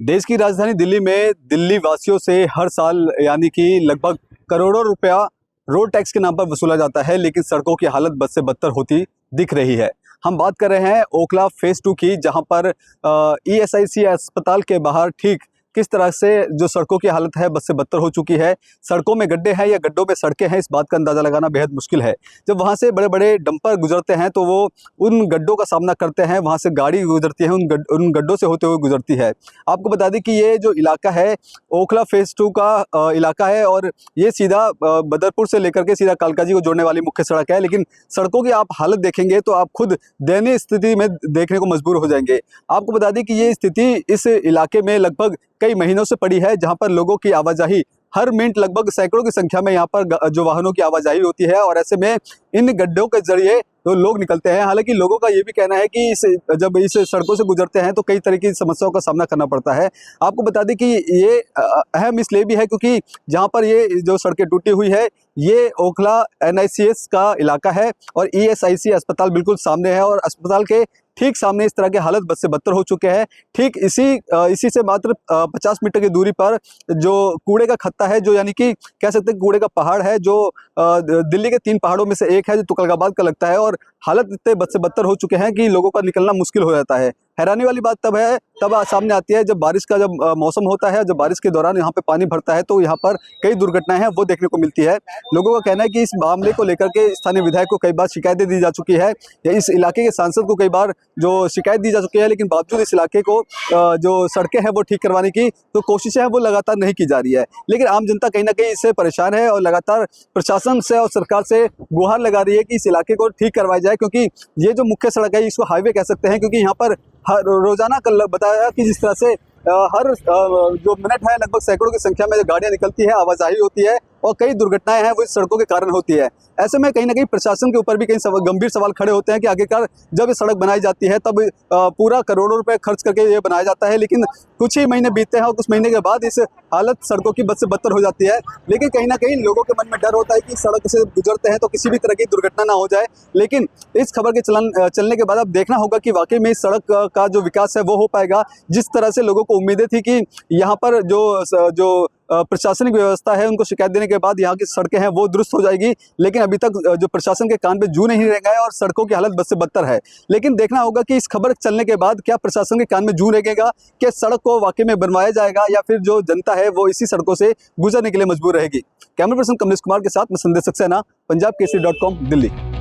देश की राजधानी दिल्ली में दिल्ली वासियों से हर साल यानी कि लगभग करोड़ों रुपया रोड टैक्स के नाम पर वसूला जाता है, लेकिन सड़कों की हालत बद से बदतर होती दिख रही है। हम बात कर रहे हैं ओखला फेज 2 की, जहां पर ESIC अस्पताल के बाहर ठीक किस तरह से जो सड़कों की हालत है बद से बदतर हो चुकी है। सड़कों में गड्ढे हैं या गड्ढों में सड़कें हैं, इस बात का अंदाज़ा लगाना बेहद मुश्किल है। जब वहां से बड़े बड़े डंपर गुजरते हैं तो वो उन गड्ढों का सामना करते हैं, वहां से गाड़ी गुजरती है उन गड्ढों से होते हुए गुजरती है। आपको बता दें कि ये जो इलाका है ओखला फेज 2 का इलाका है और ये सीधा बदरपुर से लेकर के सीधा कालकाजी को जोड़ने वाली मुख्य सड़क है। लेकिन सड़कों की आप हालत देखेंगे तो आप खुद दयनीय स्थिति में देखने को मजबूर हो जाएंगे। आपको बता दें कि ये स्थिति इस इलाके में लगभग कई महीनों से पड़ी है, जहां पर लोगों की आवाजाही हर मिनट लगभग सैकड़ों की संख्या में यहाँ पर जो वाहनों की आवाजाही होती है और ऐसे में इन गड्ढों के जरिए तो लोग निकलते हैं। हालांकि लोगों का ये भी कहना है कि जब इस सड़कों से गुजरते हैं तो कई तरह की समस्याओं का सामना करना पड़ता है। आपको बता दें कि ये अहम इसलिए भी है क्योंकि जहाँ पर ये जो सड़कें टूटी हुई है ये ओखला NICS का इलाका है और ESIC अस्पताल बिल्कुल सामने है और अस्पताल के ठीक सामने इस तरह के हालत बद से बदतर हो चुके हैं। ठीक इसी से मात्र 50 मीटर की दूरी पर जो कूड़े का खत्ता है, जो यानी कि कह सकते हैं कूड़े का पहाड़ है, जो दिल्ली के 3 पहाड़ों में से एक है, जो तुगलकाबाद का लगता है और हालत इतने बद से बदतर हो चुके हैं कि लोगों का निकलना मुश्किल हो जाता है। हैरानी वाली बात तब सामने आती है जब बारिश का मौसम होता है, जब बारिश के दौरान यहाँ पे पानी भरता है तो यहाँ पर कई दुर्घटनाएं हैं वो देखने को मिलती है। लोगों का कहना है कि इस मामले को लेकर के स्थानीय विधायक को कई बार शिकायतें दी जा चुकी है या इस इलाके के सांसद को कई बार जो शिकायत दी जा चुकी है, लेकिन बावजूद इस इलाके को जो सड़कें हैं वो ठीक करवाने की तो कोशिशें हैं वो लगातार नहीं की जा रही है। लेकिन आम जनता कहीं ना कहीं इससे परेशान है और लगातार प्रशासन से और सरकार से गुहार लगा रही है कि इस इलाके को ठीक करवाया जाए, क्योंकि ये जो मुख्य सड़क है इसको हाईवे कह सकते हैं, क्योंकि यहाँ पर रोजाना कल बताया कि जिस तरह से हर जो मिनट है लगभग सैकड़ों की संख्या में गाड़ियां निकलती है, आवाजाही होती है और कई दुर्घटनाएं हैं वो इस सड़कों के कारण होती है। ऐसे में कहीं ना कहीं प्रशासन के ऊपर भी कई गंभीर सवाल खड़े होते हैं कि आखिरकार जब ये सड़क बनाई जाती है तब पूरा करोड़ों रुपए खर्च करके ये बनाया जाता है, लेकिन कुछ ही महीने बीतते हैं और कुछ महीने के बाद इस हालत सड़कों की बद से बदतर हो जाती है। लेकिन कहीं ना कहीं लोगों के मन में डर होता है कि सड़क से गुजरते हैं तो किसी भी तरह की दुर्घटना ना हो जाए। लेकिन इस खबर के चलने के बाद अब देखना होगा कि वाकई में इस सड़क का जो विकास है वो हो पाएगा जिस तरह से लोगों को उम्मीदें थी कि यहाँ पर जो प्रशासनिक व्यवस्था है उनको शिकायत देने के बाद यहाँ की सड़कें हैं वो दुरुस्त हो जाएगी। लेकिन अभी तक जो प्रशासन के कान पे जू नहीं रह गया है और सड़कों की हालत बद से बदतर है। लेकिन देखना होगा कि इस खबर चलने के बाद क्या प्रशासन के कान में जू रहेगा, क्या सड़क को वाकई में बनवाया जाएगा या फिर जो जनता है वो इसी सड़कों से गुजरने के लिए मजबूर रहेगी। कैमरा पर्सन कमलेश कुमार के साथ मैं संदेश सक्सेना, पंजाब केसरी.com, दिल्ली।